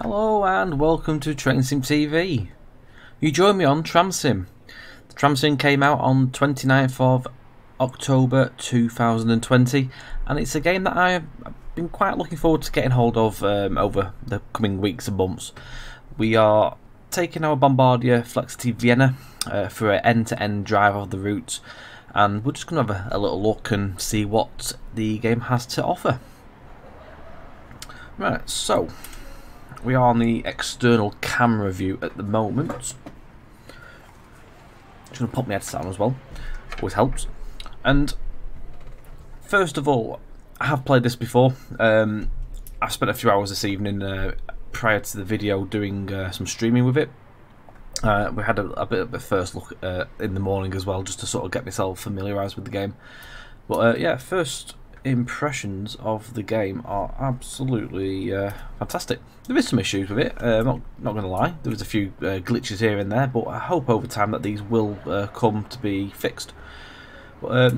Hello and welcome to Tram Sim TV. You join me on Tram Sim. The Tram Sim came out on 29th of October 2020 and it's a game that I've been quite looking forward to getting hold of over the coming weeks and months. We are taking our Bombardier Flexity Vienna for an end-to-end drive of the route, and we're just going to have a little look and see what the game has to offer. Right, so we are on the external camera view at the moment. Just going to pop my headset on as well, always helps. And first of all, I have played this before. I've spent a few hours this evening prior to the video doing some streaming with it. We had a bit of a first look in the morning as well, just to sort of get myself familiarised with the game. But yeah, first impressions of the game are absolutely fantastic. There is some issues with it, not going to lie. There was a few glitches here and there, but I hope over time that these will come to be fixed. But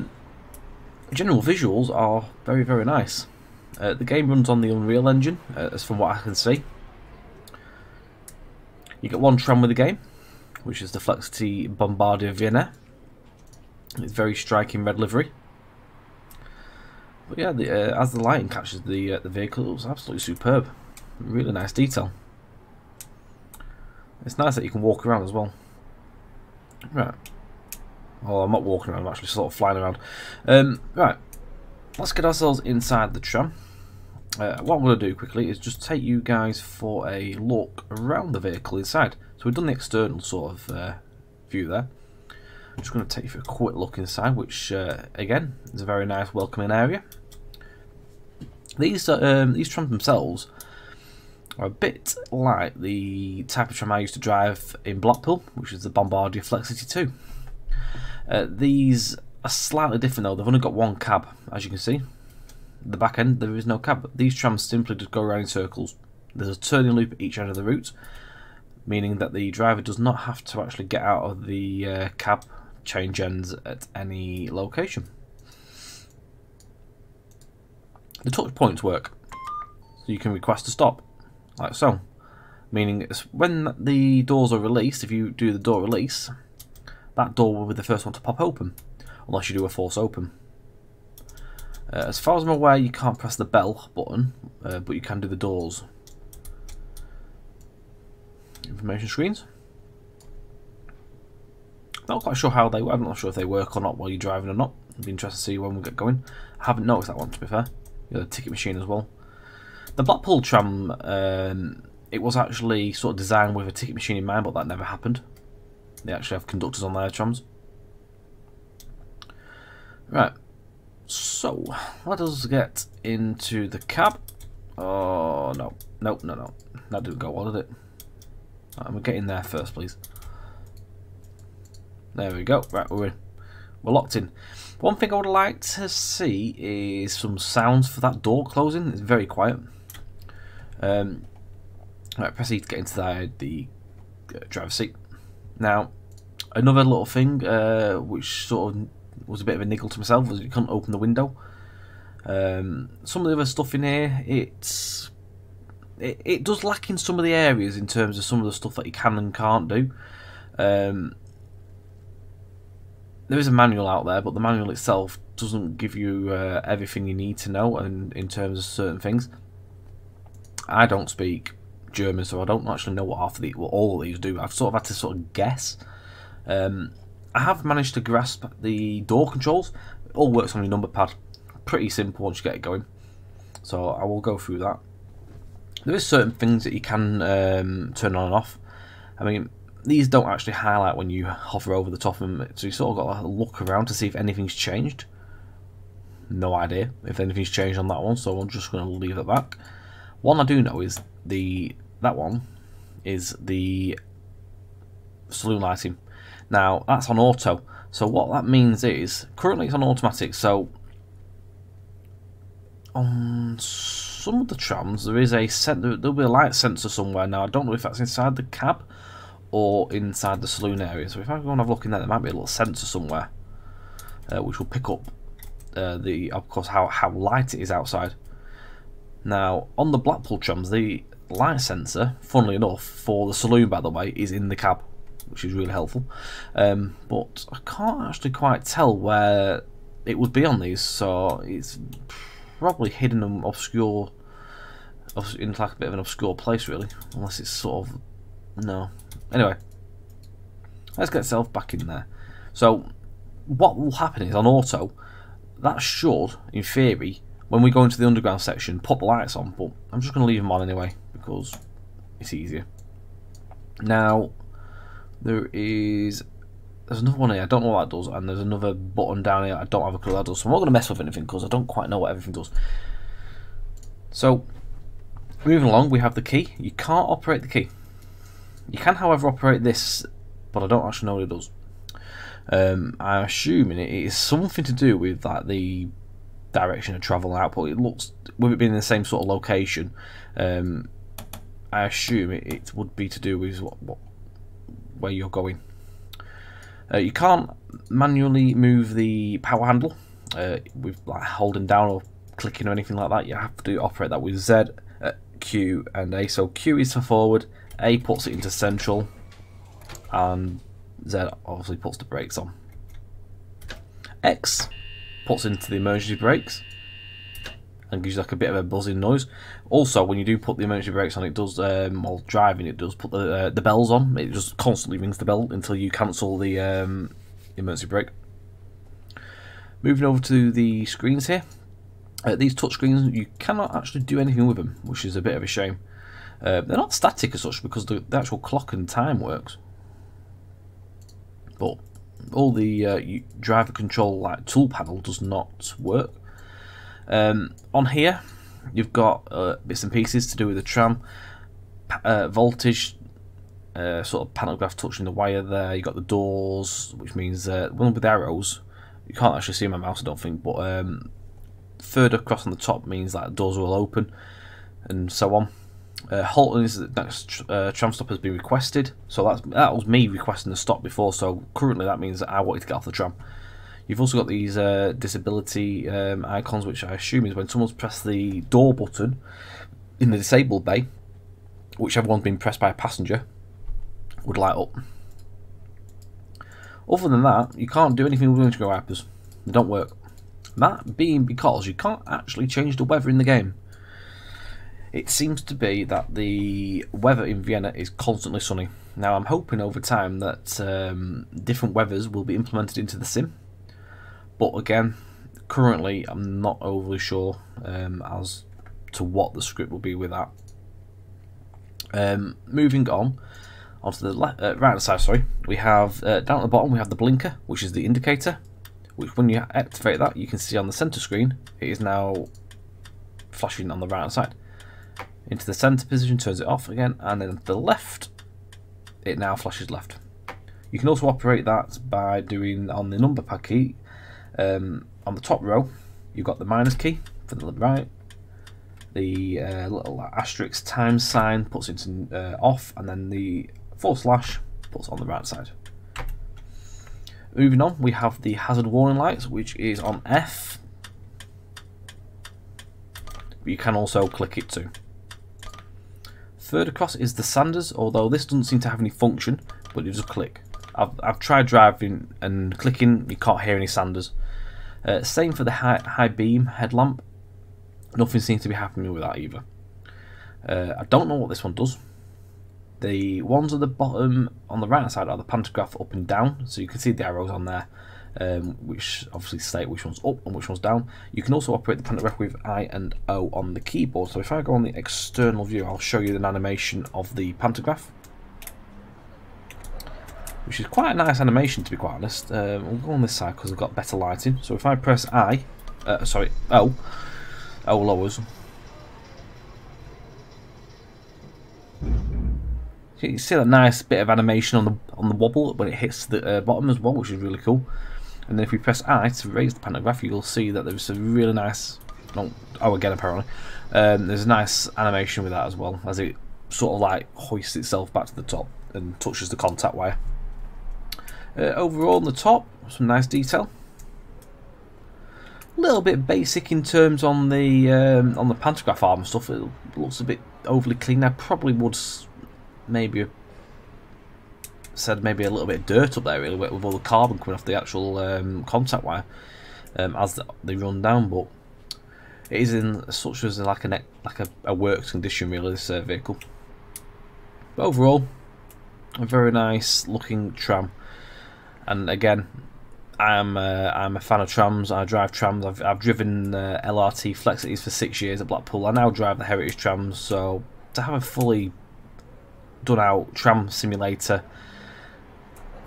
general visuals are very, very nice. The game runs on the Unreal Engine, as from what I can see. You get one tram with the game, which is the Flexity Bombardier Vienna. It's very striking red livery. But yeah, as the lighting catches the vehicle, it was absolutely superb. Really nice detail. It's nice that you can walk around as well. Right. Well, I'm not walking around, I'm actually sort of flying around. Right. Let's get ourselves inside the tram. What I'm going to do quickly is just take you guys for a look around the vehicle inside. So we've done the external sort of view there. I'm just going to take you for a quick look inside, which again is a very nice welcoming area. These trams themselves are a bit like the type of tram I used to drive in Blackpool, which is the Bombardier Flexity 2. These are slightly different though. They've only got one cab, as you can see. At the back end there is no cab. These trams simply just go around in circles. There's a turning loop at each end of the route, meaning that the driver does not have to actually get out of the cab, change ends at any location. The touch points work, so you can request to stop, like so. Meaning when the doors are released, if you do the door release, that door will be the first one to pop open, unless you do a force open. As far as I'm aware, you can't press the bell button, but you can do the doors. Information screens. Not quite sure how they work. I'm not sure if they work or not while you're driving or not. It'd be interesting to see when we get going. I haven't noticed that one, to be fair. You got a ticket machine as well. The Blackpool Tram, it was actually sort of designed with a ticket machine in mind, but that never happened. They actually have conductors on their trams. Right. So, let us get into the cab. Oh, no. No, no, no. That didn't go well, did it? Right, I'm going to get in there first, please. There we go. Right, we're locked in. One thing I would like to see is some sounds for that door closing. It's very quiet. Right, press E to get into the driver's seat. Now, another little thing which sort of was a bit of a niggle to myself was you couldn't open the window. Some of the other stuff in here, it does lack in some of the areas in terms of some of the stuff that you can and can't do. There is a manual out there, but the manual itself doesn't give you everything you need to know and in terms of certain things. I don't speak German, so I don't actually know what all of these do. I've sort of had to sort of guess. I have managed to grasp the door controls. It all works on your number pad. Pretty simple once you get it going. So I will go through that. There is certain things that you can turn on and off. I mean, these don't actually highlight when you hover over the top of them, so you sort of got to look around to see if anything's changed. No idea if anything's changed on that one, so I'm just going to leave it back. One I do know is that one is the Saloon Lighting. Now that's on auto, so what that means is currently it's on automatic. So on some of the trams there is there'll be a light sensor somewhere. Now I don't know if that's inside the cab or inside the saloon area. So if I go and have a look in there might be a little sensor somewhere which will pick up of course how light it is outside. Now on the Blackpool trams, light sensor, funnily enough, for the saloon, by the way, is in the cab, which is really helpful. But I can't actually quite tell where it would be on these, so it's probably hidden and obscure, in like a bit of an obscure place, really, unless it's sort of, no. Anyway, let's get itself back in there. So what will happen is, on auto, that should, in theory, when we go into the underground section, put the lights on, but I'm just going to leave them on anyway, because it's easier. Now, there's another one here, I don't know what that does, and there's another button down here, I don't have a clue what that does, so I'm not going to mess with anything, because I don't quite know what everything does. So, moving along, we have the key. You can't operate the key. You can, however, operate this, but I don't actually know what it does. I'm assuming it is something to do with like the direction of travel and output. It looks, with it being in the same sort of location, I assume it would be to do with where you're going. You can't manually move the power handle with like holding down or clicking or anything like that. You have to operate that with Z, Q and A. So Q is for forward, A puts it into central, and Z obviously puts the brakes on. X puts into the emergency brakes and gives you like a bit of a buzzing noise. Also, when you do put the emergency brakes on, it does, while driving, it does put the bells on. It just constantly rings the bell until you cancel the emergency brake. Moving over to the screens here. These touch screens, you cannot actually do anything with them, which is a bit of a shame. They're not static as such because the actual clock and time works. But all the driver control like tool panel does not work. On here you've got bits and pieces to do with the tram, voltage, sort of pantograph touching the wire there. You've got the doors, which means one with arrows, you can't actually see my mouse I don't think, but third across on the top means that the doors will open, and so on. Halting is the next tram stop has been requested, so that was me requesting the stop before, so currently that means that I wanted to get off the tram. You've also got these disability icons, which I assume is when someone's pressed the door button in the disabled bay, whichever one's been pressed by a passenger, would light up. Other than that, you can't do anything with windscreen wipers. They don't work. That being because you can't actually change the weather in the game. It seems to be that the weather in Vienna is constantly sunny. Now I'm hoping over time that different weathers will be implemented into the sim, but again, currently I'm not overly sure as to what the script will be with that. Moving on, onto the right hand side, sorry, we have down at the bottom we have the blinker, which is the indicator, which when you activate that you can see on the center screen it is now flashing on the right hand side. Into the center position, turns it off again, and then to the left it now flashes left. You can also operate that by doing on the number pad key. On the top row you've got the minus key for the right, the little asterisk times sign puts it in off, and then the / puts on the right side. Moving on, we have the hazard warning lights, which is on F, but you can also click it too. Third across is the sanders, although this doesn't seem to have any function, but you just click. I've tried driving and clicking, you can't hear any sanders. Same for the high beam headlamp, nothing seems to be happening with that either. I don't know what this one does. The ones at the bottom on the right side are the pantograph up and down, so you can see the arrows on there, which obviously state which one's up and which one's down. You can also operate the pantograph with I and O on the keyboard, so if I go on the external view I'll show you an animation of the pantograph, which is quite a nice animation to be quite honest. We'll go on this side because we've got better lighting, so if I press O lowers. You can see that nice bit of animation on the wobble when it hits the bottom as well, which is really cool. And then if we press I to raise the pantograph, you'll see that there's a really nice, again apparently, there's a nice animation with that as well, as it sort of like hoists itself back to the top and touches the contact wire. Overall on the top, some nice detail. little bit basic in terms on the pantograph arm and stuff. It looks a bit overly clean. I probably would maybe have said maybe a little bit of dirt up there really with all the carbon coming off the actual contact wire as they run down, but it is in such as like a works condition really, this vehicle. But overall, a very nice looking tram, and again, I'm a fan of trams. I drive trams. I've driven LRT Flexities for 6 years at Blackpool. I now drive the Heritage trams, so to have a fully done out tram simulator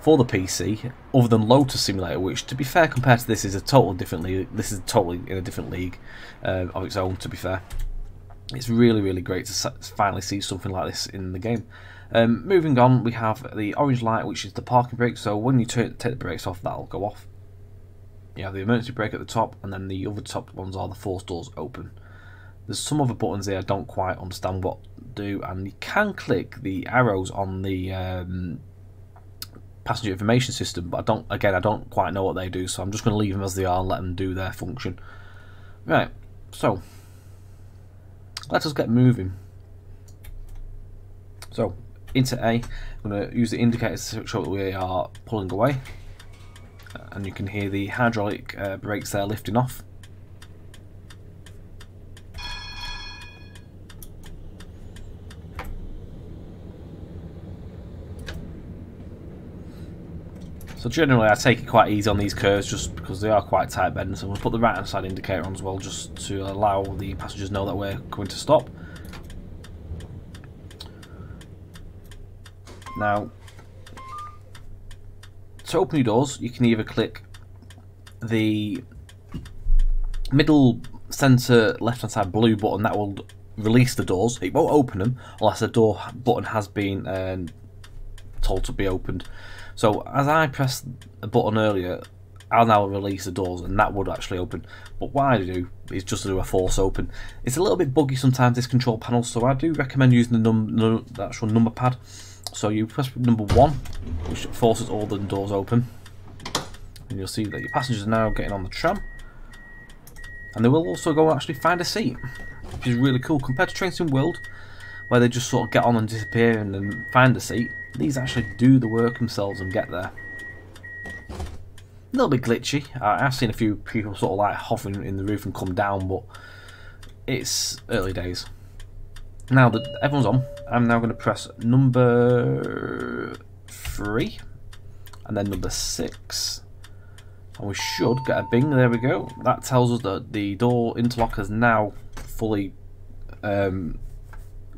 for the PC, other than Lotus Simulator, which to be fair compared to this is a total different league. This is totally in a different league of its own, to be fair. It's really great to finally see something like this in the game. Moving on, we have the orange light, which is the parking brake. So when you take the brakes off, that'll go off. You have the emergency brake at the top, and then the other top ones are the force doors open. There's some other buttons here I don't quite understand what do, and you can click the arrows on the passenger information system, but I don't quite know what they do, so I'm just going to leave them as they are and let them do their function. Right, so let us get moving. So into A, I'm going to use the indicators to show that we are pulling away, and you can hear the hydraulic brakes there lifting off. So generally I take it quite easy on these curves just because they are quite tight bends. So we'll put the right hand side indicator on as well, just to allow the passengers to know that we're going to stop. Now, to open your doors, you can either click the middle centre left hand side blue button. That will release the doors. It won't open them unless the door button has been told to be opened. So as I pressed the button earlier, I'll now release the doors and that would actually open. But what I do is just to do a force open. It's a little bit buggy sometimes, this control panel, so I do recommend using the actual number pad. So you press number 1, which forces all the doors open, and you'll see that your passengers are now getting on the tram, and they will also go and actually find a seat, which is really cool compared to Tram Sim World, where they just sort of get on and disappear and then find a seat. These actually do the work themselves and get there. A little bit glitchy. I've seen a few people sort of like hovering in the roof and come down, but it's early days. Now that everyone's on, I'm now going to press number 3 and then number 6, and we should get a bing. There we go. That tells us that the door interlock is now fully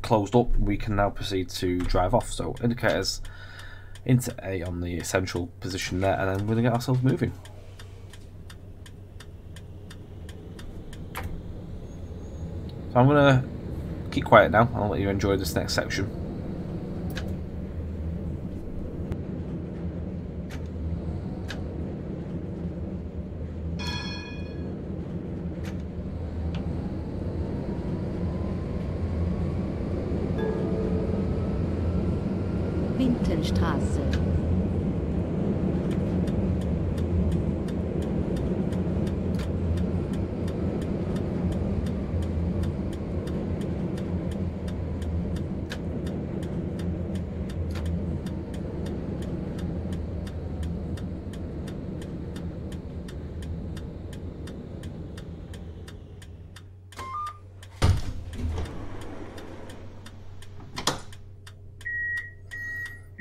closed up. We can now proceed to drive off. So indicators into A on the central position there, and then we're going to get ourselves moving. So I'm going to keep quiet now. I'll let you enjoy this next section. Wintenstraße.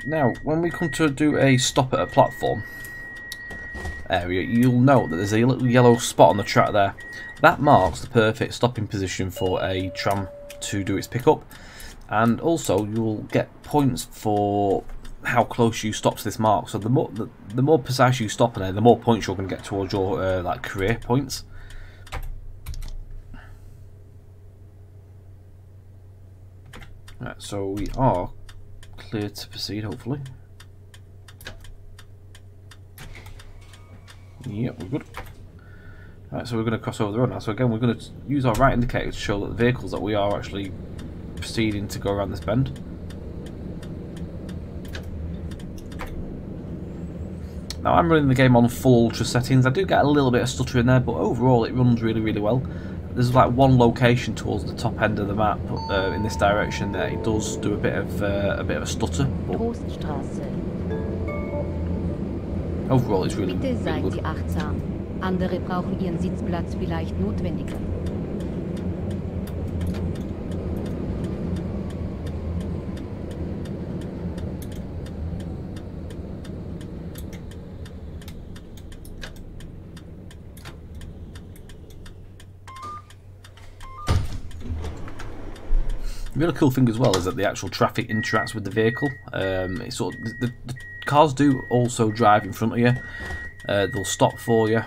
Now, when we come to do a stop at a platform area, you'll note that there's a little yellow spot on the track there. That marks the perfect stopping position for a tram to do its pickup, and also you'll get points for how close you stop to this mark. So the more precise you stop in there, the more points you're going to get towards your like career points. Right, so we are clear to proceed, hopefully. Yep, we're good. Right, so we're going to cross over the road now. So again, we're going to use our right indicator to show that the vehicles that we are actually proceeding to go around this bend. Now I'm running the game on full ultra settings. I do get a little bit of stutter in there, but overall it runs really, really well. There's like one location towards the top end of the map in this direction that it does do a bit of a stutter. But overall, it's really, Bitte really seien good. Sie achtsam. Andere brauchen Ihren Sitzplatz vielleicht notwendiger. The really cool thing as well is that the actual traffic interacts with the vehicle. It's sort of, the cars do also drive in front of you. They'll stop for you.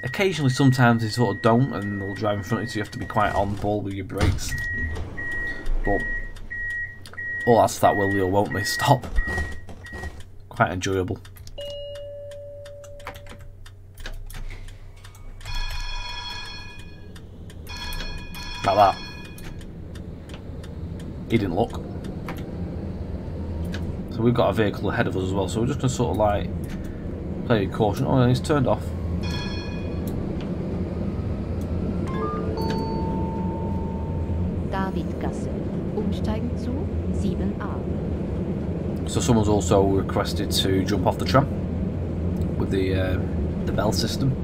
Occasionally, sometimes they sort of don't, and they'll drive in front of you, so you have to be quite on the ball with your brakes. But all that's that will they or won't they stop. Quite enjoyable. Like that. He didn't look. So we've got a vehicle ahead of us as well, so we're just going to sort of like play with caution. Oh, and he's turned off. Davidgasse. Umsteigen zu 7a. So someone's also requested to jump off the tram with the bell system.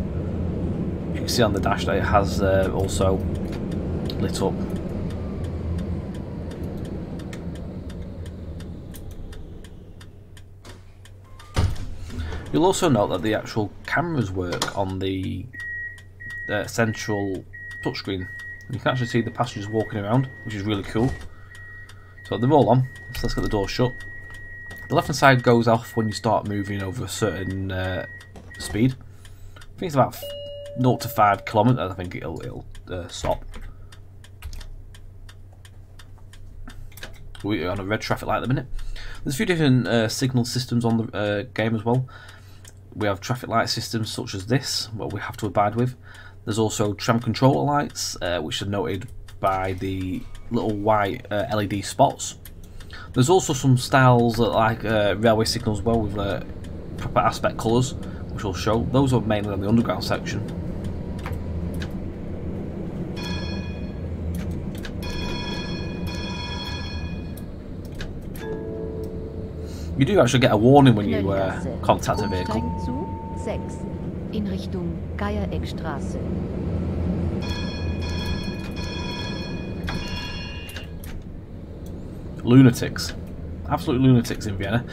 You can see on the dash that it has also lit up. You'll also note that the actual cameras work on the central touchscreen. You can actually see the passengers walking around, which is really cool. So they're all on, so let's get the door shut. The left hand side goes off when you start moving over a certain speed. I think it's about 0 to 5 kilometers. I think it'll stop. We're on a red traffic light at the minute. There's a few different signal systems on the game as well. We have traffic light systems such as this, what we have to abide with. There's also tram controller lights, which are noted by the little white LED spots. There's also some styles like railway signals as well with proper aspect colours, which I'll show. Those are mainly on the underground section. You do actually get a warning when you contact a vehicle. Umsteigen zu 6 in Richtung Geiereckstraße. Lunatics. Absolute lunatics in Vienna.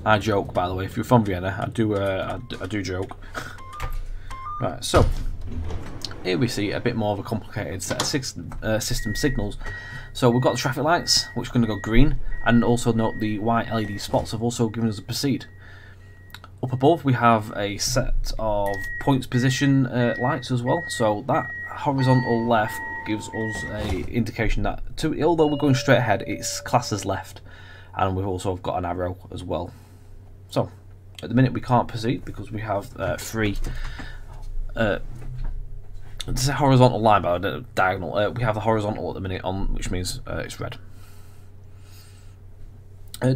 I joke, by the way. If you're from Vienna, I do joke. Right, so here we see a bit more of a complicated set of system signals. So we've got the traffic lights, which are going to go green, and also note the white LED spots have also given us a proceed. Up above we have a set of points position lights as well, so that horizontal left gives us a indication that although we're going straight ahead, it's classed as left, and we've also got an arrow as well. So at the minute we can't proceed because we have three this is a horizontal line, but diagonal. We have the horizontal at the minute on, which means it's red.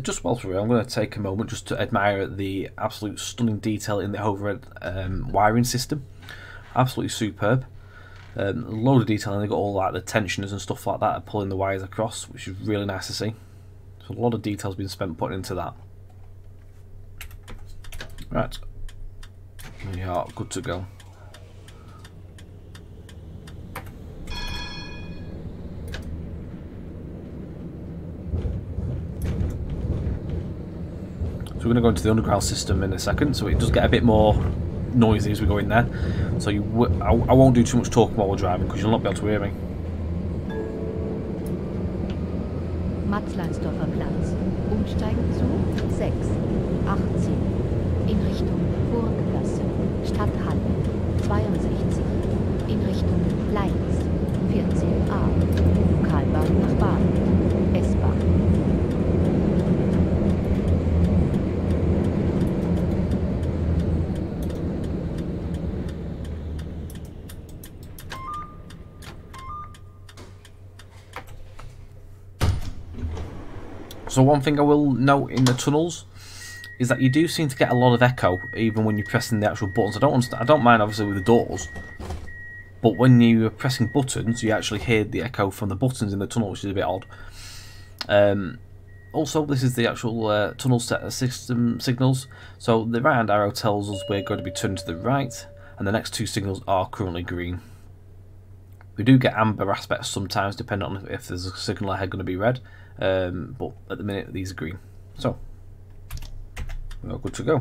Just whilst we're here, I'm going to take a moment just to admire the absolute stunning detail in the overhead wiring system. Absolutely superb. A load of detail, and they've got all like the tensioners and stuff like that pulling the wires across, which is really nice to see. So a lot of detail's been spent putting into that. Right, we are good to go. So we're going to go into the underground system in a second, so it does get a bit more noisy as we go in there. So I won't do too much talking while we're driving because you'll not be able to hear me. Matzleinsdorfer Platz. Umsteigen zu 6, 18 in Richtung Burggasse, Stadthalle 62 in Richtung Leitz, 14a, Lokalbahn nach Baden, S-Bahn. So one thing I will note in the tunnels is that you do seem to get a lot of echo even when you're pressing the actual buttons. I don't mind obviously with the doors, but when you're pressing buttons you actually hear the echo from the buttons in the tunnel, which is a bit odd. Also, this is the actual tunnel set system signals. So the right hand arrow tells us we're going to be turning to the right, and the next two signals are currently green. We do get amber aspects sometimes depending on if there's a signal ahead going to be red, but at the minute these are green. So we're good to go.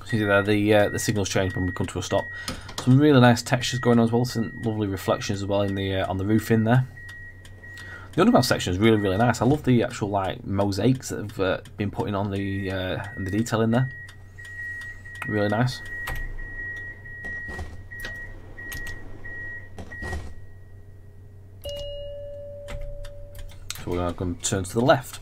See there, the signals change when we come to a stop. Some really nice textures going on as well. Some lovely reflections as well in the on the roof in there. The underground section is really nice. I love the actual like mosaics that have been put in on the detail in there. Really nice. So we're going to turn to the left.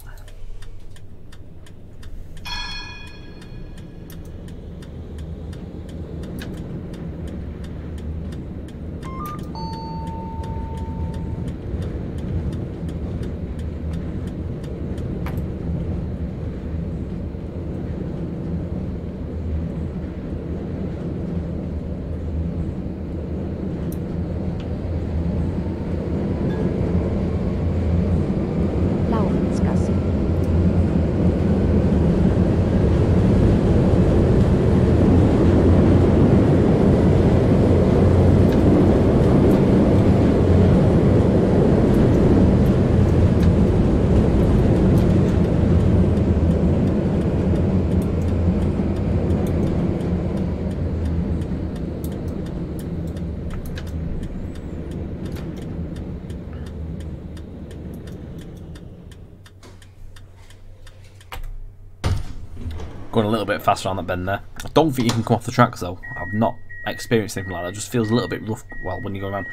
Going a little bit faster on that bend there. I don't think you can come off the tracks though. I've not experienced anything like that. It just feels a little bit rough when you go around.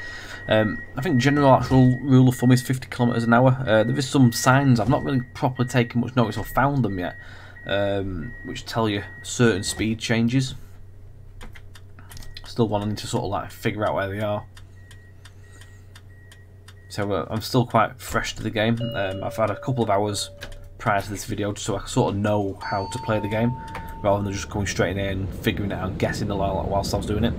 I think general actual rule of thumb is 50 kilometers an hour. There is some signs, I've not really properly taken much notice or found them yet, which tell you certain speed changes. Still wanting to sort of like figure out where they are. So I'm still quite fresh to the game. I've had a couple of hours prior to this video so I sort of know how to play the game rather than just going straight in and figuring it out and guessing the whilst I was doing it.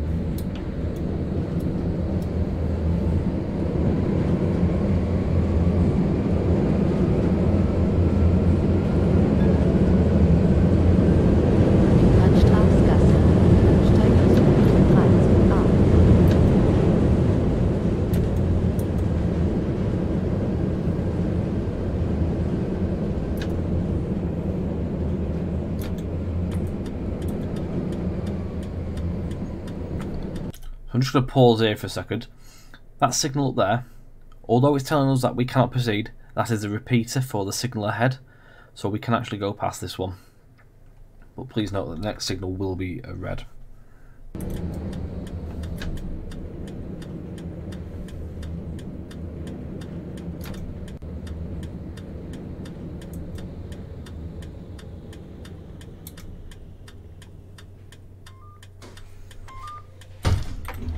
I'm just going to pause here for a second. That signal up there, although it's telling us that we cannot proceed, that is a repeater for the signal ahead, so we can actually go past this one. But please note that the next signal will be a red.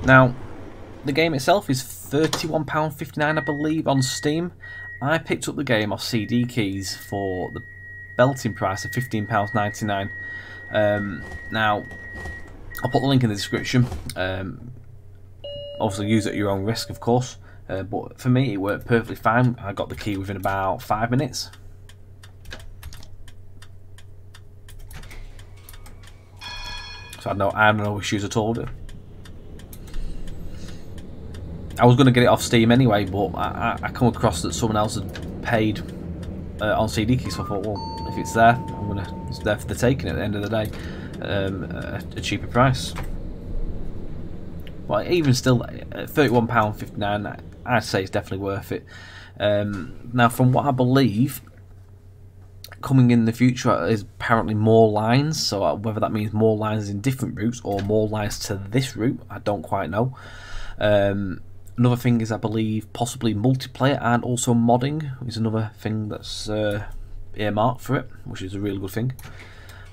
Now, the game itself is £31.59 I believe on Steam. I picked up the game off CD Keys for the belting price of £15.99. Now, I'll put the link in the description. Obviously use it at your own risk, of course, but for me it worked perfectly fine. I got the key within about 5 minutes. So I had no issues at all with it. I was going to get it off Steam anyway, but I come across that someone else had paid on CD keys, so I thought, well, if it's there, it's there for the taking at the end of the day, a cheaper price. But even still, at £31.59, I'd say it's definitely worth it. Now, from what I believe, coming in the future is apparently more lines, so whether that means more lines in different routes or more lines to this route, I don't quite know. Another thing is, I believe, possibly multiplayer and also modding is another thing that's earmarked for it, which is a really good thing.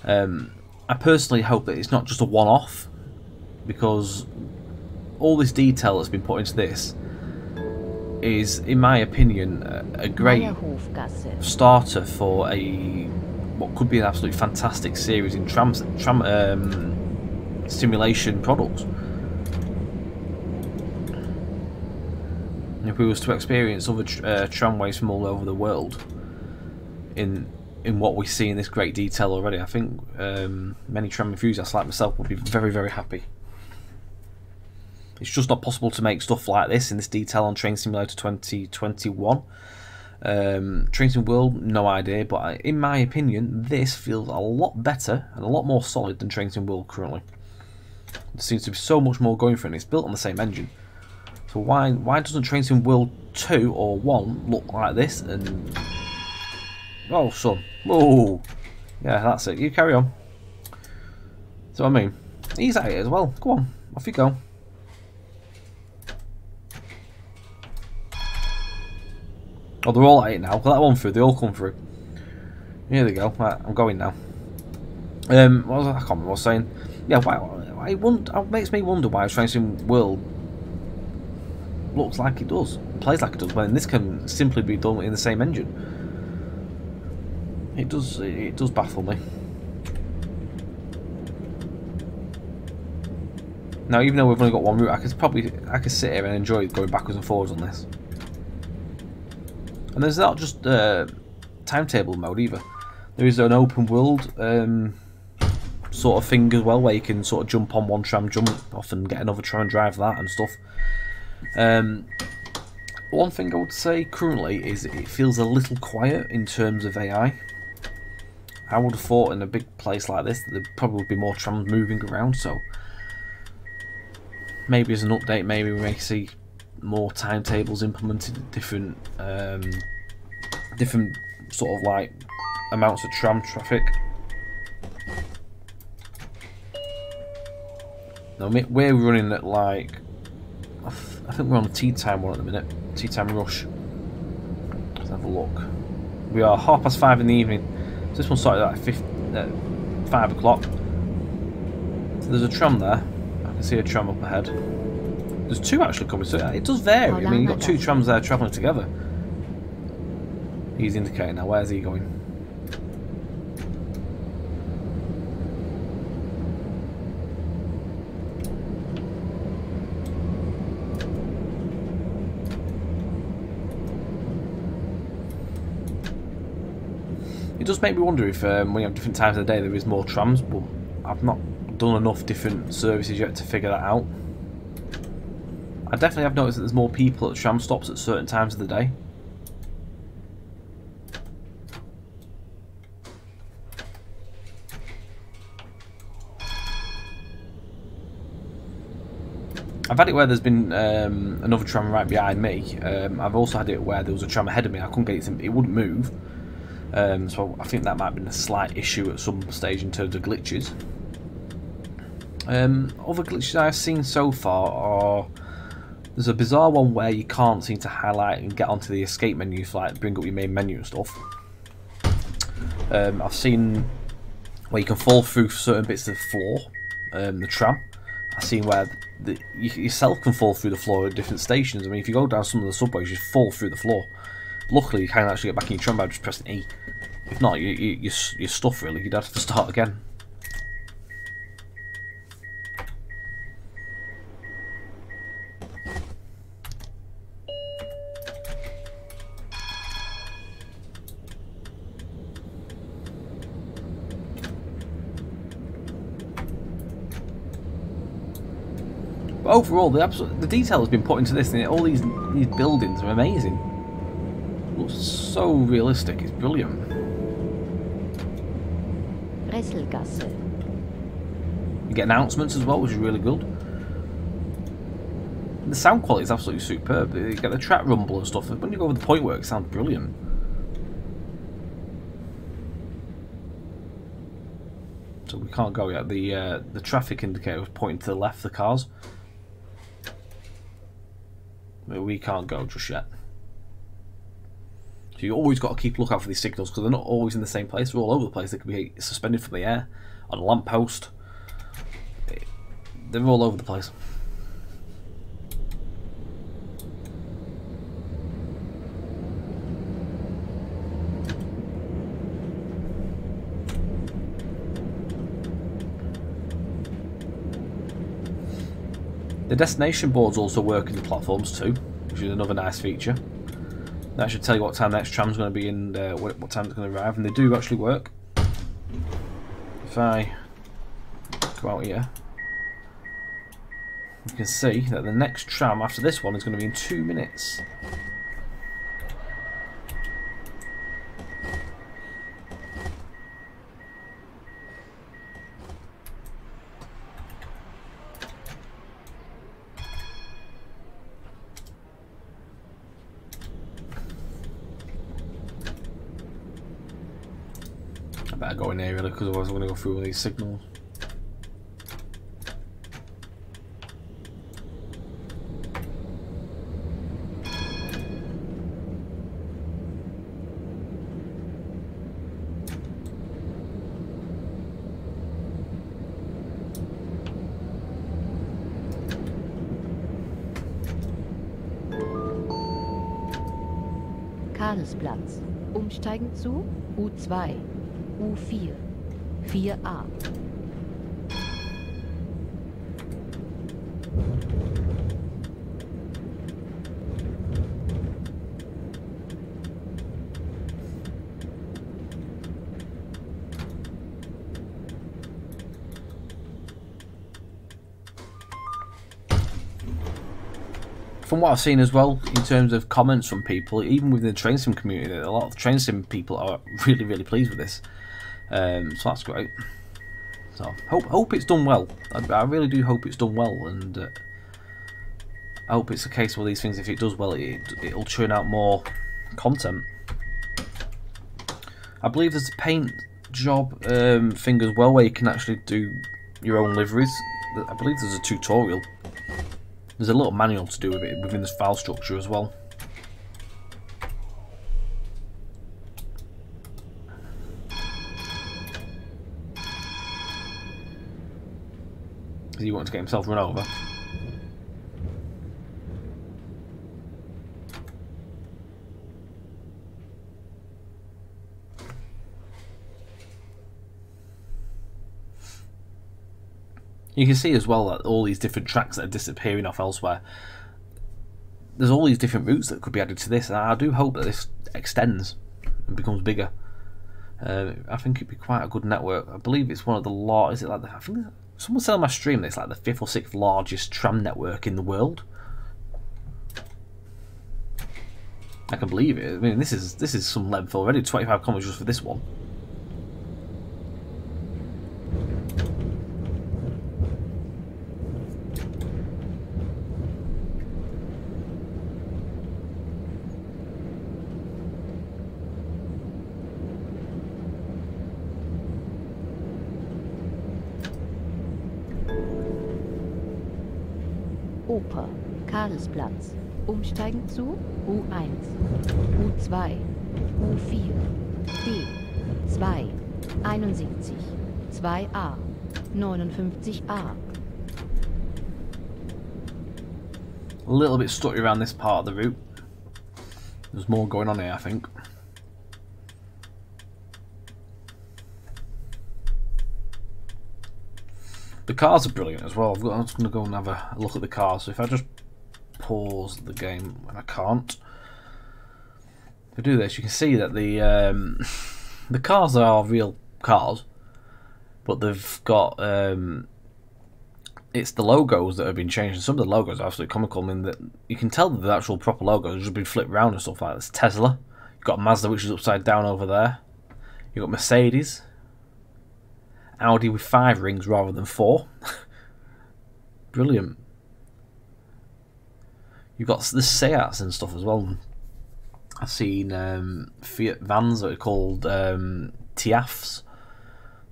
I personally hope that it's not just a one-off, because all this detail that's been put into this is, in my opinion, a great starter for what could be an absolutely fantastic series in tram simulation products. If we was to experience other tramways from all over the world in what we see in this great detail already, I think many tram enthusiasts like myself would be very, very happy. It's just not possible to make stuff like this in this detail on Train Simulator 2021. Train Sim World, no idea, but in my opinion, this feels a lot better and a lot more solid than Train Sim World currently. There seems to be so much more going for it, and it's built on the same engine. So why doesn't Train Sim World 2 or 1 look like this? And oh, son, whoa, yeah, that's it. You carry on. So I mean, he's at it as well. Go on, off you go. Oh, they're all at it now. Well, that one through. They all come through. Here they go. Right, I'm going now. I can't remember what I was saying. Yeah, it makes me wonder why Train Sim World looks like it does, plays like it does, when this can simply be done in the same engine. It does baffle me. Now, even though we've only got one route, I could sit here and enjoy going backwards and forwards on this. And there's not just timetable mode either. There is an open world sort of thing as well, where you can sort of jump on one tram, jump off and get another tram and drive that and stuff. One thing I would say currently is it feels a little quiet in terms of AI. I would have thought in a big place like this that there probably would be more trams moving around, so maybe as an update, maybe we may see more timetables implemented, different sort of like amounts of tram traffic. Now we're running at like, I think we're on the tea time one at the minute, tea time rush. Let's have a look. We are 5:30 in the evening. So this one started at 5 o'clock. So there's a tram there. I can see a tram up ahead. There's two actually coming, so it does vary. I mean, you've got two trams there travelling together. He's indicating now. Where's he going? It does make me wonder if when you have different times of the day there is more trams, but I've not done enough different services yet to figure that out. I definitely have noticed that there's more people at tram stops at certain times of the day. I've had it where there's been another tram right behind me. I've also had it where there was a tram ahead of me. I couldn't get it wouldn't move. So I think that might have been a slight issue at some stage in terms of glitches. Other glitches I've seen so far are, there's a bizarre one where you can't seem to highlight and get onto the escape menu to like bring up your main menu and stuff. I've seen where you can fall through certain bits of the floor, the tram. I've seen where you yourself can fall through the floor at different stations. I mean, if you go down some of the subways, you just fall through the floor. Luckily, you can actually get back in your tram by just pressing E. If not, you're stuffed really. You'd have to start again. overall, the detail has been put into this, and all these buildings are amazing. It looks so realistic. It's brilliant. Resselgasse. You get announcements as well, which is really good. The sound quality is absolutely superb. You get the track rumble and stuff. When you go over the point work, it sounds brilliant. So we can't go yet. The traffic indicator was pointing to the left, the cars. But we can't go just yet. So you always got to keep a lookout for these signals, because they're not always in the same place. They're all over the place. They could be suspended from the air, on a lamppost. They're all over the place. The destination boards also work in the platforms too, which is another nice feature. That should tell you what time the next tram's going to be and what time it's going to arrive, and they do actually work. If I go out here, you can see that the next tram after this one is going to be in 2 minutes. I better go in here really, because otherwise I'm going to go through all these signals. Karlsplatz. Umsteigen zu U2, U4, 4a. From what I've seen as well, in terms of comments from people, even within the train sim community, a lot of train sim people are really pleased with this. So that's great. So hope it's done well. I really do hope it's done well, and I hope it's a case where these things, if it does well, it'll churn out more content. I believe there's a paint job thing as well, where you can actually do your own liveries. I believe there's a tutorial. There's a little manual to do with it within this file structure as well. He wanted to get himself run over. You can see as well that all these different tracks that are disappearing off elsewhere. There's all these different routes that could be added to this, and I do hope that this extends and becomes bigger. I think it'd be quite a good network. I believe it's one of the largest. Is it like I think someone said on my stream that it's like the 5th or 6th largest tram network in the world. I can believe it. I mean, this is some length already. 25 kilometers just for this one. Oper, Karlsplatz. Umsteigen zu U1, U2, U4, D, 2, 71, 2a, 59a. A little bit stuttery around this part of the route. There's more going on here, I think. The cars are brilliant as well. I'm just going to go and have a look at the cars. So if I just pause the game, and I can't. If I do this, you can see that the cars are real cars, but they've got it's the logos that have been changed. And some of the logos are absolutely comical. I mean, that you can tell that the actual proper logos have just been flipped around and stuff like this. Tesla, you've got Mazda, which is upside down over there. You've got Mercedes, Audi with 5 rings rather than 4. Brilliant. You've got the Seats and stuff as well. I've seen Fiat vans that are called Tiafs.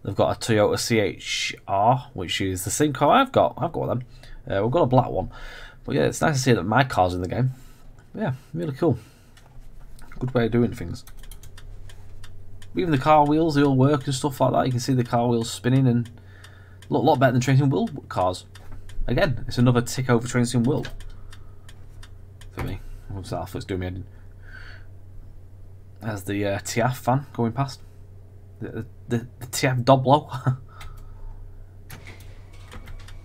They've got a Toyota CHR, which is the same car I've got. I've got one. We've got a black one. But yeah, it's nice to see that my car's in the game. Yeah, really cool. Good way of doing things. Even the car wheels, they all work and stuff like that. You can see the car wheels spinning and look a lot better than Tram Sim World cars. Again, it's another tick over Tram Sim World for me. What's that? Let's do me head in. There's the Tiaf fan going past. The Tiaf Doblo.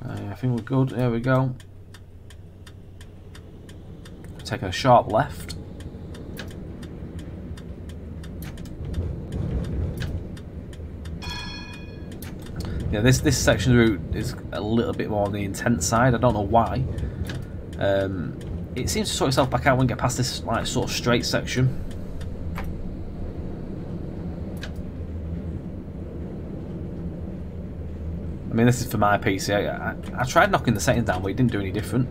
I think we're good. There we go. Taking a sharp left. Yeah, this section of the route is a little bit more on the intense side. I don't know why. It seems to sort itself back out when we get past this like sort of straight section. I mean, this is for my PC. I tried knocking the settings down, but it didn't do any different.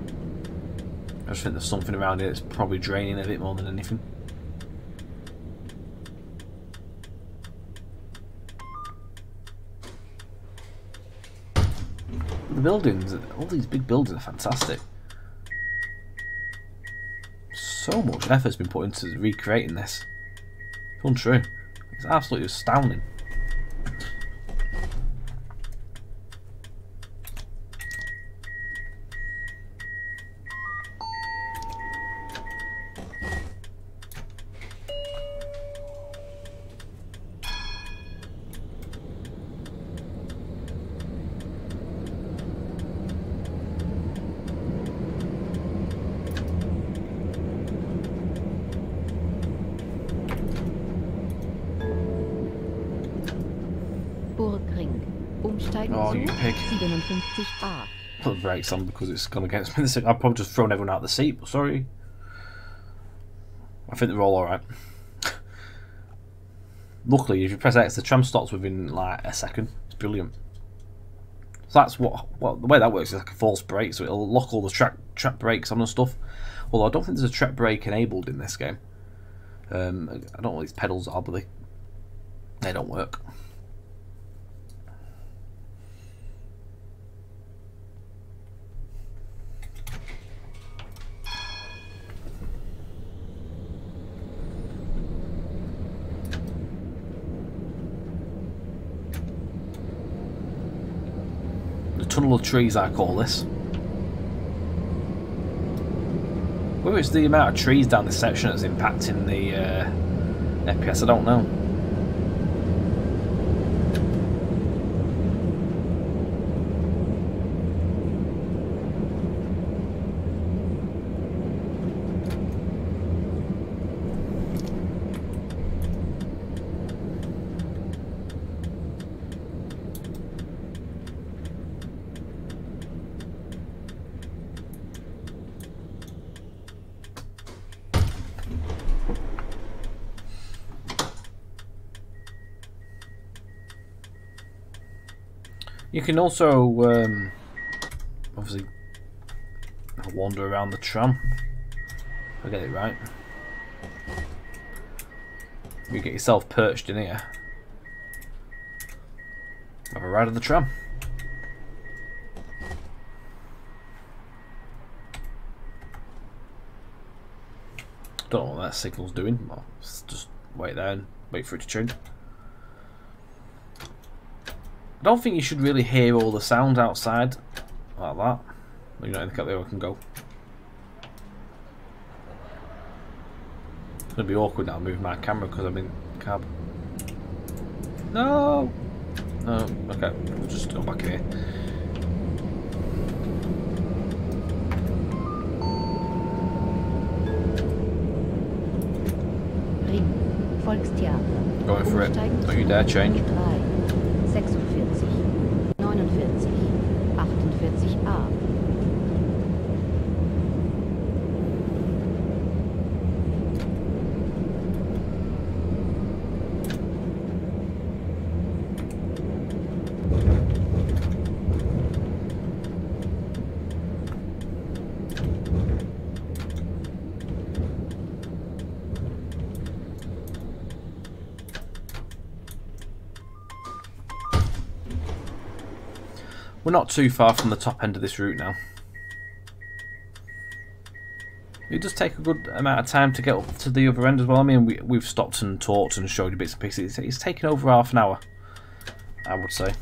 I just think there's something around it that's probably draining a bit more than anything. The buildings, all these big buildings are fantastic. So much effort's been put into recreating this. It's untrue. It's absolutely astounding. Oh, you pig. 57A. Put the brakes on because it's gone against me. I've probably just thrown everyone out the seat, but sorry. I think they're all alright. Luckily, if you press X, the tram stops within like a second. It's brilliant. So that's what the way that works is like a false brake, so it'll lock all the trap brakes on and stuff. Although I don't think there's a trap brake enabled in this game. I don't know what these pedals are, but they don't work. Tunnel of trees, I call this. Whether it's the amount of trees down this section that's impacting the FPS, I don't know. You can also obviously wander around the tram. If I get it right. You get yourself perched in here. Have a ride of the tram. Don't know what that signal's doing. Well, just wait there and wait for it to change. I don't think you should really hear all the sound outside like that. You know, look at where I can go. It's gonna be awkward now moving my camera because I'm in the cab. No. No. Okay, we'll just go back in here. Ring, Volkstheater. Going for it. Don't you dare change. 46, 49, 48 1A. We're not too far from the top end of this route now. It does take a good amount of time to get up to the other end as well. I mean, we've stopped and talked and showed you bits and pieces. It's taken over half an hour, I would say.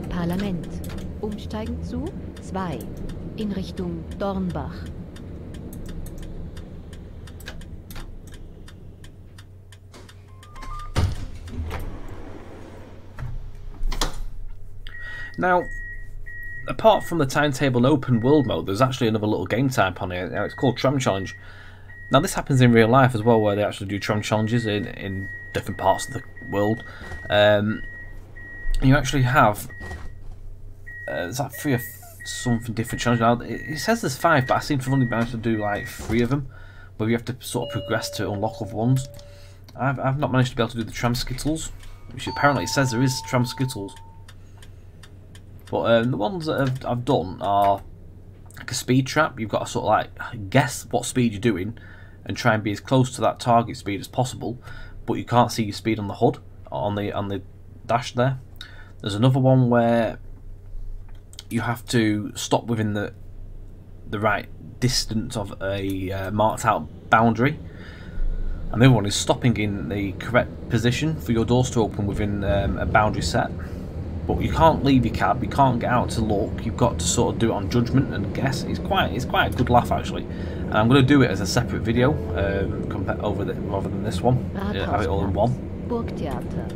Parlament. Umsteigen zu 2 in Richtung Dornbach. Now, apart from the timetable and open world mode, there's actually another little game type on here. Now, it's called Tram Challenge. Now, this happens in real life as well, where they actually do tram challenges in different parts of the world. You actually have there's like 3 or something different challenges. Now, it says there's 5, but I seem to have only managed to do like 3 of them, where you have to sort of progress to unlock other ones. I've not managed to be able to do the Tram Skittles, which apparently it says there is Tram Skittles. But the ones that I've done are like a speed trap. You've got to sort of like guess what speed you're doing and try and be as close to that target speed as possible, but you can't see your speed on the HUD, on the dash there. There's another one where you have to stop within the right distance of a marked out boundary, and the other one is stopping in the correct position for your doors to open within a boundary set. But you can't leave your cab, you can't get out to look, you've got to sort of do it on judgment and guess. It's quite a good laugh actually, and I'm going to do it as a separate video rather than this one. Have it all in one. Burgtheater.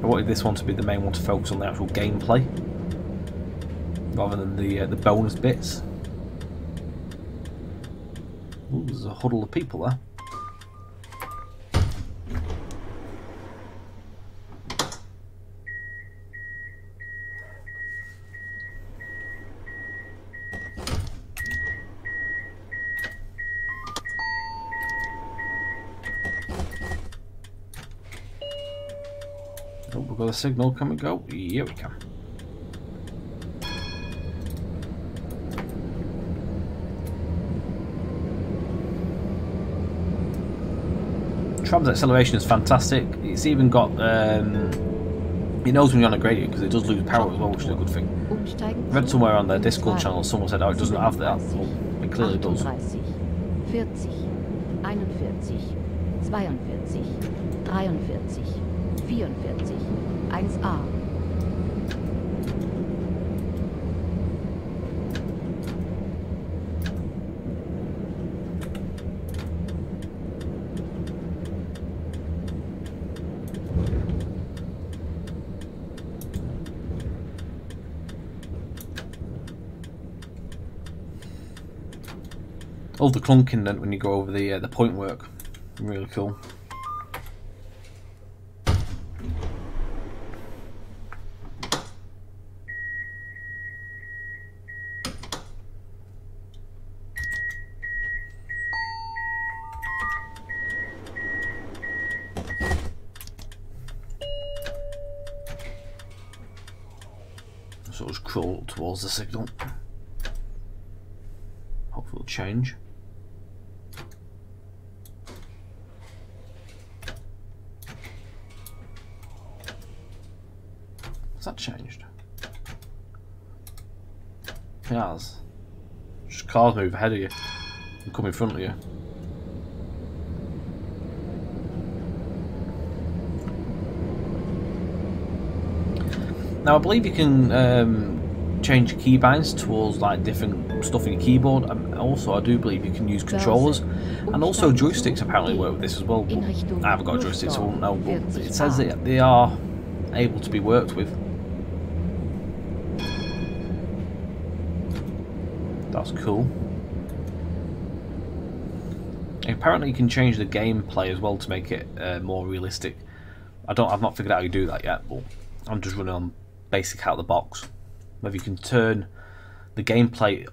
I wanted this one to be the main one to focus on the actual gameplay rather than the bonus bits. Ooh, there's a huddle of people there. Oh, we've got a signal. Can we go? Yeah, we can. Tram's acceleration is fantastic. It's even got it knows when you're on a gradient because it does lose power as well, which is a good thing. I read somewhere on their Discord channel someone said, oh, it doesn't have that. Well, it clearly does. 40, 41, 42, 43, 44, 1A. All the clunking then when you go over the point work, really cool. So just crawl towards the signal. Hopefully it'll change. Has that changed? It has. Just cars move ahead of you and come in front of you. Now I believe you can change keybinds towards like different stuff in your keyboard. And also, I do believe you can use controllers, and also joysticks apparently work with this as well. But I haven't got a joystick, so I won't know. But it says that they are able to be worked with. That's cool. Apparently, you can change the gameplay as well to make it more realistic. I've not figured out how you do that yet, but I'm just running on basic out of the box. Whether you can turn the gameplay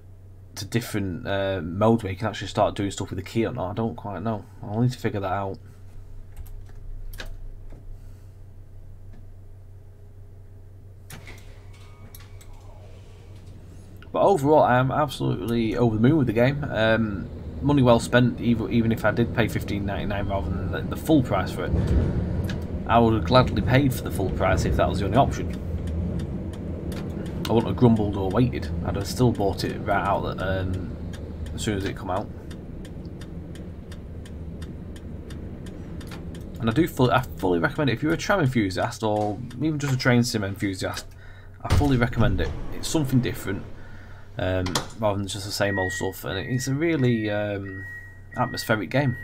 to different modes where you can actually start doing stuff with the key or not, I don't quite know. I'll need to figure that out. But overall, I am absolutely over the moon with the game. Money well spent, even if I did pay $15.99 rather than the full price for it. I would have gladly paid for the full price if that was the only option. I wouldn't have grumbled or waited. I'd have still bought it right out as soon as it come out. And I fully recommend it if you're a tram enthusiast or even just a train sim enthusiast. I fully recommend it. It's something different. Rather than just the same old stuff, and it's a really atmospheric game,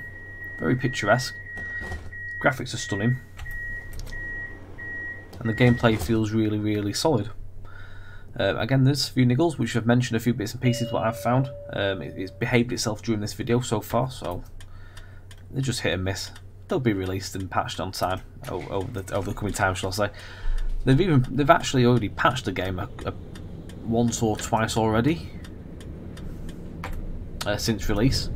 very picturesque. Graphics are stunning, and the gameplay feels really, really solid. Again, there's a few niggles which I've mentioned, a few bits and pieces what I've found. It's behaved itself during this video so far, so they're just hit and miss. They'll be released and patched on time over the coming time, shall I say? They've actually already patched the game once or twice already since release.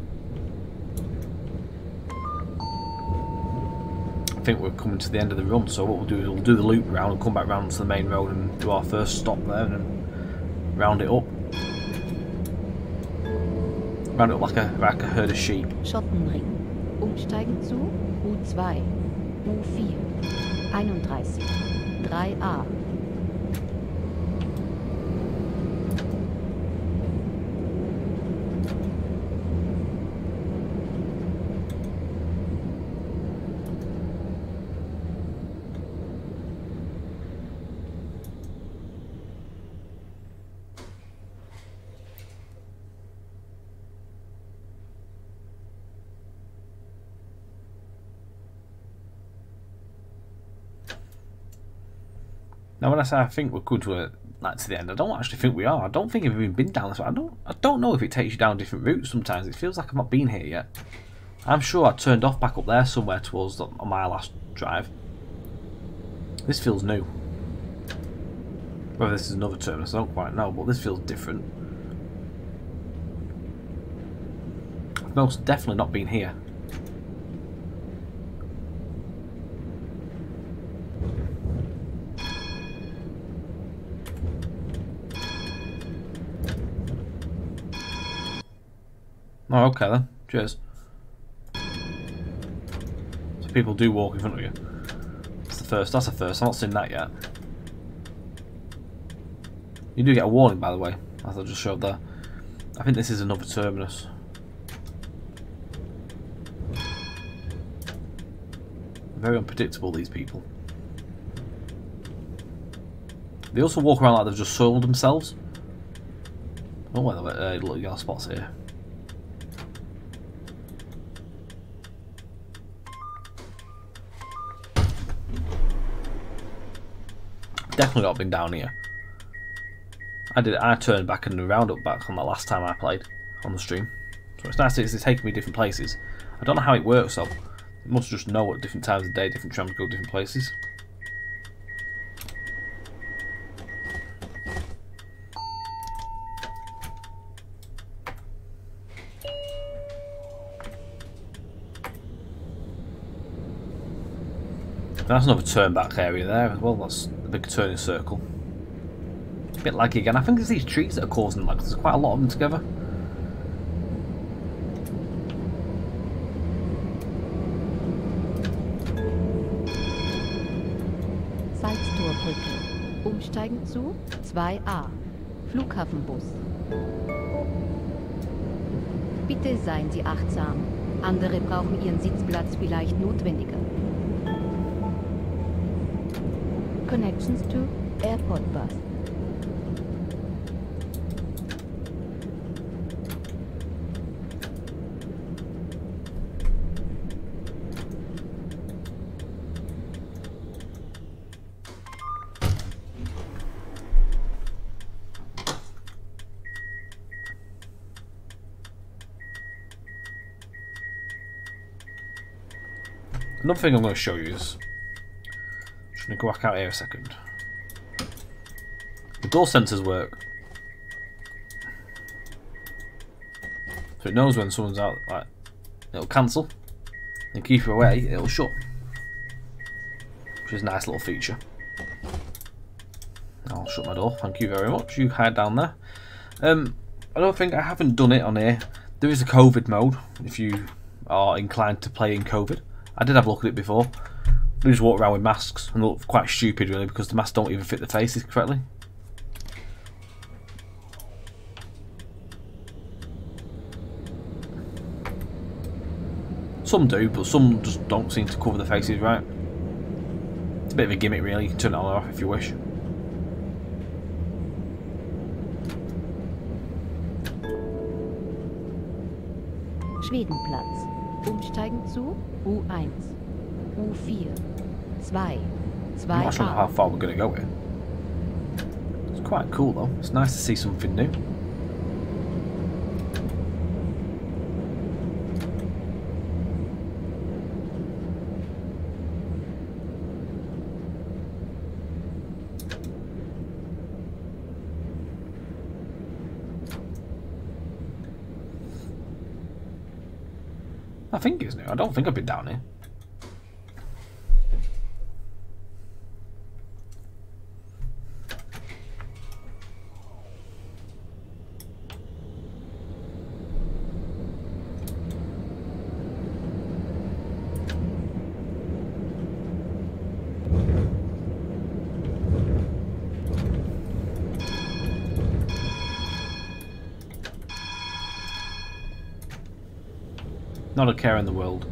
I think we're coming to the end of the run, so what we'll do is we'll do the loop round and come back round to the main road and do our first stop there and then round it up. Round it up like a herd of sheep. Schottenring. Umsteigen zu U2, U4, 31, 3A. Now, when I say I think we're good to the end, I don't actually think we are. I don't think we've even been down this way. I don't know if it takes you down different routes sometimes. It feels like I've not been here yet. I'm sure I turned off back up there somewhere towards on my last drive. This feels new. Whether this is another terminus, I don't quite know, but this feels different. I've most definitely not been here. Oh, okay then. Cheers. So people do walk in front of you. That's the first. That's the first. I've not seen that yet. You do get a warning, by the way, as I just showed there. I think this is another terminus. Very unpredictable, these people. They also walk around like they've just soiled themselves. Oh, well, little yellow spots here. Definitely not been down here. I turned back and round up back on the last time I played on the stream. So it's nice that it's taking me different places. I don't know how it works though. It must just know at different times of the day different trams go different places. That's another turn back area there as well. That's a big turning circle. A bit laggy again. I think it's these trees that are causing lag. There's quite a lot of them together. Salztorbrücke. Umsteigen zu 2A. Flughafenbus. Bitte seien Sie achtsam. Andere brauchen Ihren Sitzplatz vielleicht notwendiger. Connections to Airport Bus. Another thing I'm going to show you is, just going to go back out here a second. The door sensors work, so it knows when someone's out. Like, it'll cancel, and keep you away. It'll shut, which is a nice little feature. I'll shut my door. Thank you very much. You hide down there. I don't think I haven't done it on here. There is a COVID mode if you are inclined to play in COVID. I did have a look at it before. They just walk around with masks and look quite stupid really because the masks don't even fit the faces correctly. Some do, but some just don't seem to cover the faces right. It's a bit of a gimmick really. You can turn it on or off if you wish. Schwedenplatz. Umsteigen zu U1, U4, 2, I'm not sure 2a. how far we're going to go here. It's quite cool though. It's nice to see something new. I think it's new. I don't think I've been down here. Not a care in the world.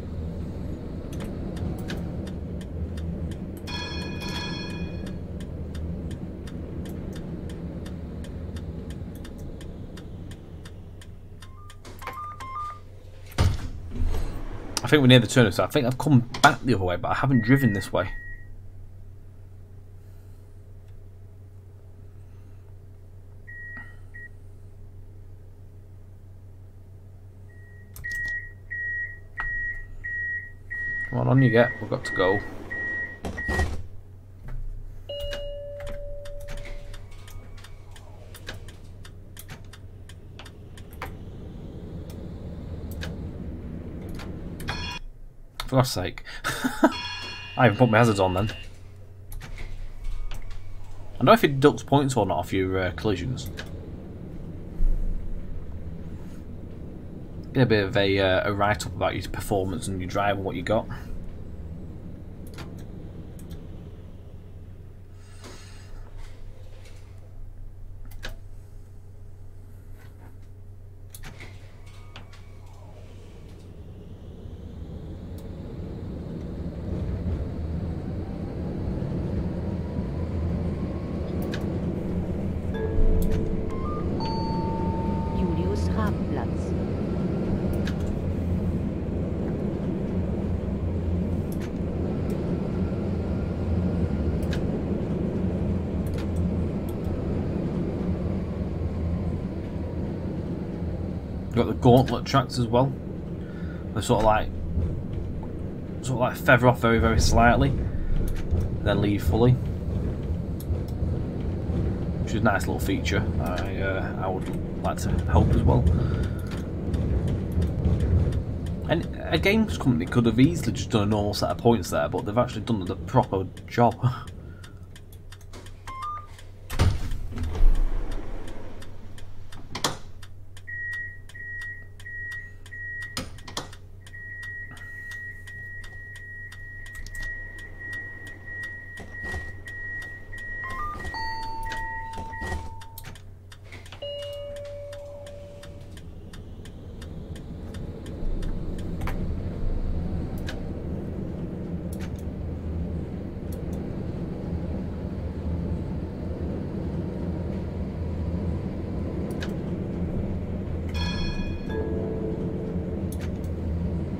I think we're near the turn, so I think I've come back the other way, but I haven't driven this way. Come on you get. We've got to go. For God's sake. I haven't put my hazards on then. I don't know if it deducts points or not off your collisions. Get a bit of a write-up about your performance and your drive and what you got. Got the gauntlet tracks as well. They sort of like feather off very, very slightly, then leave fully, which is a nice little feature. I would like to hope as well. And a games company could have easily just done a normal set of points there, but they've actually done the proper job.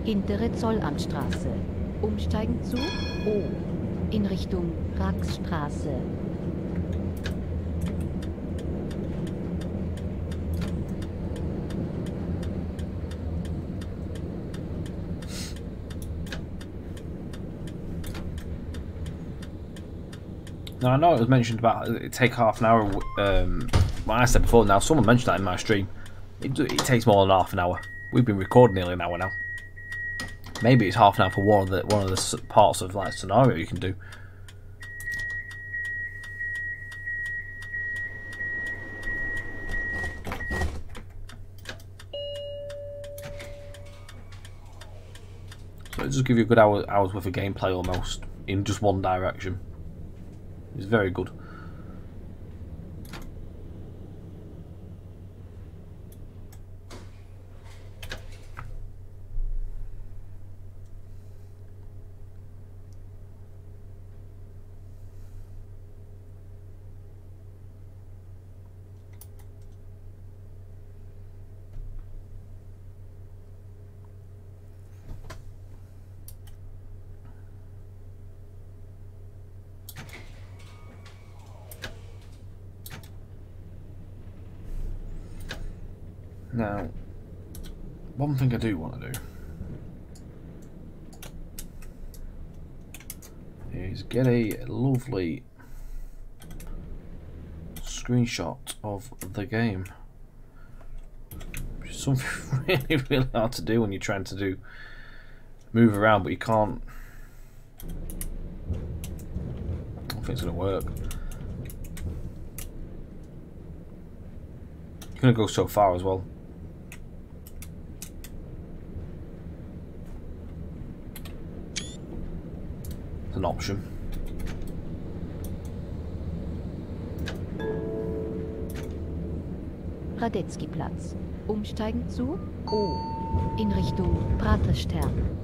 Hintere Zollamtstraße. Umsteigen zu O in Richtung Raxstraße. Now I know it was mentioned about it take half an hour. Well, I said before. Now someone mentioned that in my stream. It takes more than half an hour. We've been recording nearly an hour now. Maybe it's half an hour for one of the parts of like scenario you can do. So it'll just give you a good hours worth of gameplay almost in just one direction. It's very good. Now, one thing I do want to do is get a lovely screenshot of the game. Which is something really, really hard to do when you're trying to move around, but you can't. I don't think it's going to work. It's going to go so far as well. An option. Radetzky-Platz. Umsteigen zu O in Richtung Praterstern.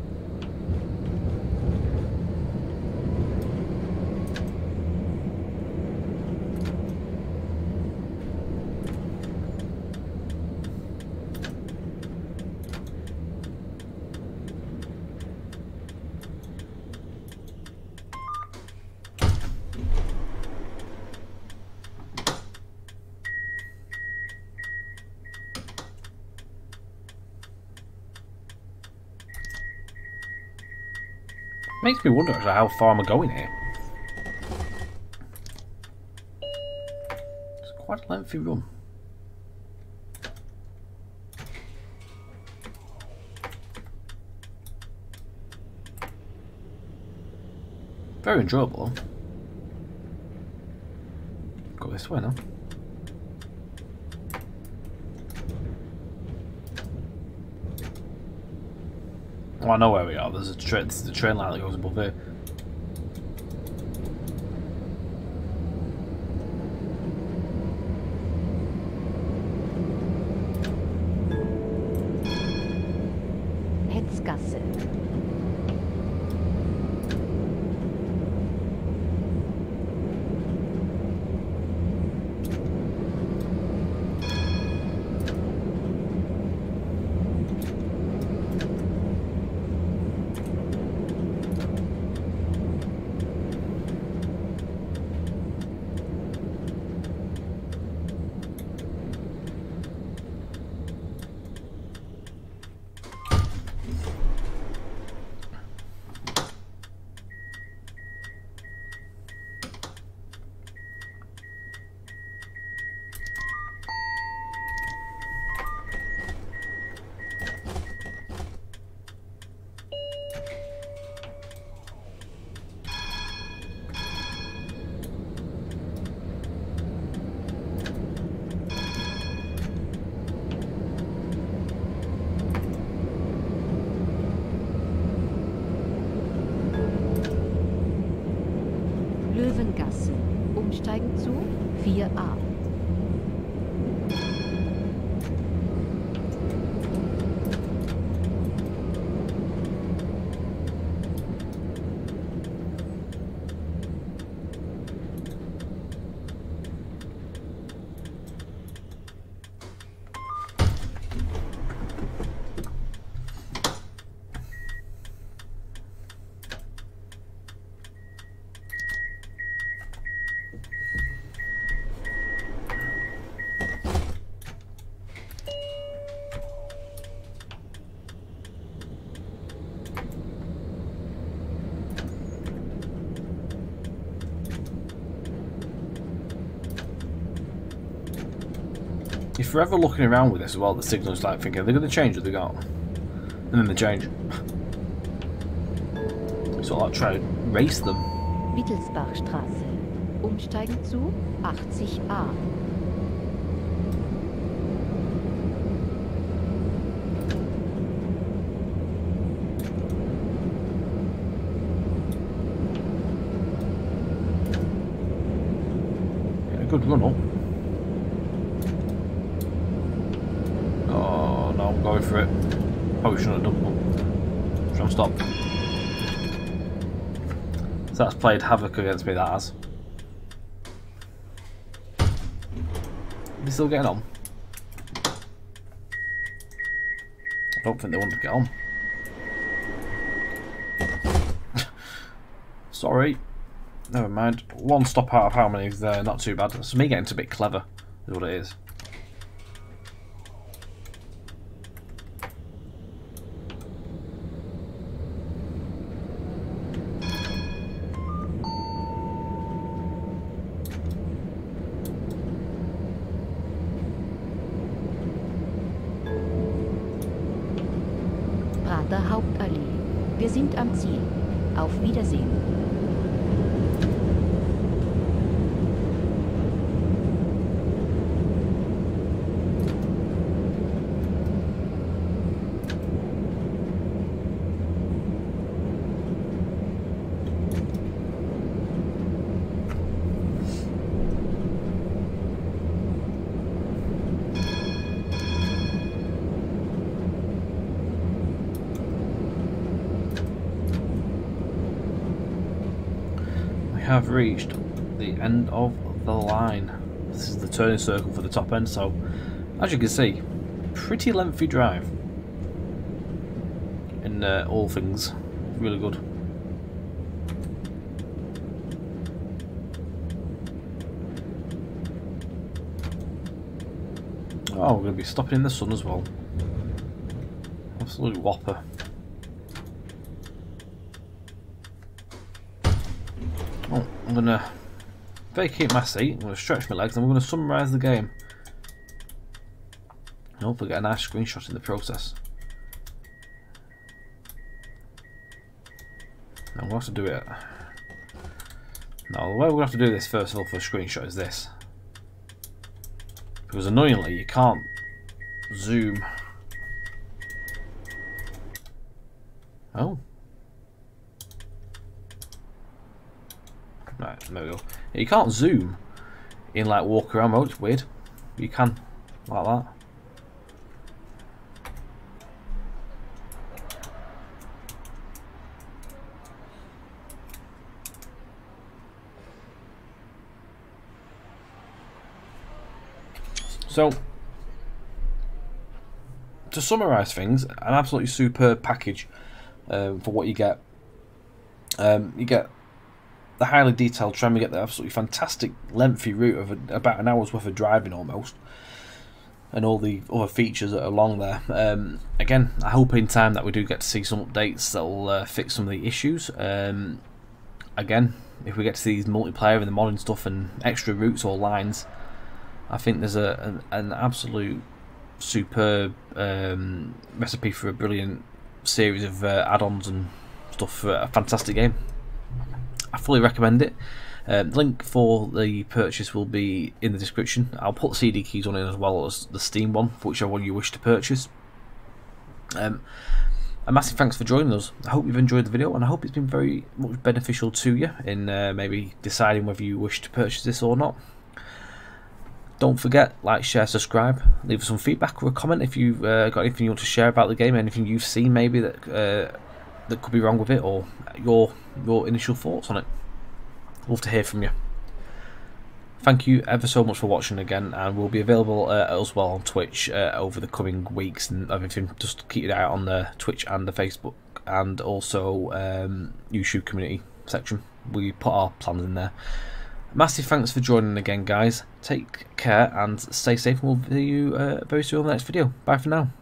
Makes me wonder actually how far I'm going here. It's quite a lengthy run. Very enjoyable. Go this way now. Oh, I know where we are. There's a train. This is the train line that goes above here. Hetzgasse. Löwengasse. Umsteigen zu 4a. You're forever looking around with this as well, the signals, like thinking, they're going to change what they got. And then they change. So I'll try to race them. Wittelsbachstraße. Umsteigen zu 80a. Yeah, good run up. Oh no, I'm going for it. Probably shouldn't have done one. Try and stop. So that's played havoc against me, that has. Are they still getting on? I don't think they want to get on. Sorry. Never mind. One stop out of how many is there? Not too bad. It's me getting a bit clever, is what it is. Hauptallee. Wir sind am Ziel. Auf Wiedersehen. Have reached the end of the line. This is the turning circle for the top end, so as you can see, pretty lengthy drive in all things. Really good. Oh, we're going to be stopping in the sun as well. Absolute whopper. Oh, I'm going to vacate my seat, I'm going to stretch my legs, and I'm going to summarise the game. I hope I get a nice screenshot in the process. Now we'll have to do it. Now the way we're going to have to do this first of all for a screenshot is this. Because annoyingly you can't zoom. Oh. Right, there we go. You can't zoom in like walk around mode, it's weird. You can, like that. So, to summarise things, an absolutely superb package for what you get. You get the highly detailed tram, you get the absolutely fantastic lengthy route of about an hour's worth of driving almost, and all the other features that are along there. Again, I hope in time that we do get to see some updates that will fix some of the issues. Again, if we get to see these multiplayer and the modding stuff and extra routes or lines, I think there's an absolute superb recipe for a brilliant series of add-ons and stuff for a fantastic game. I fully recommend it. The link for the purchase will be in the description. I'll put the CD keys on it as well as the Steam one for whichever one you wish to purchase. A massive thanks for joining us. I hope you've enjoyed the video, and I hope it's been very much beneficial to you in maybe deciding whether you wish to purchase this or not. Don't forget, like, share, subscribe, leave us some feedback or a comment if you've got anything you want to share about the game, anything you've seen maybe that that could be wrong with it, or your initial thoughts on it. Love to hear from you. Thank you ever so much for watching again, and we'll be available as well on Twitch over the coming weeks and everything. Just keep it out on the Twitch and the Facebook and also YouTube community section. We put our plans in there. Massive thanks for joining again, guys. Take care and stay safe, and we'll see you very soon on the next video. Bye for now.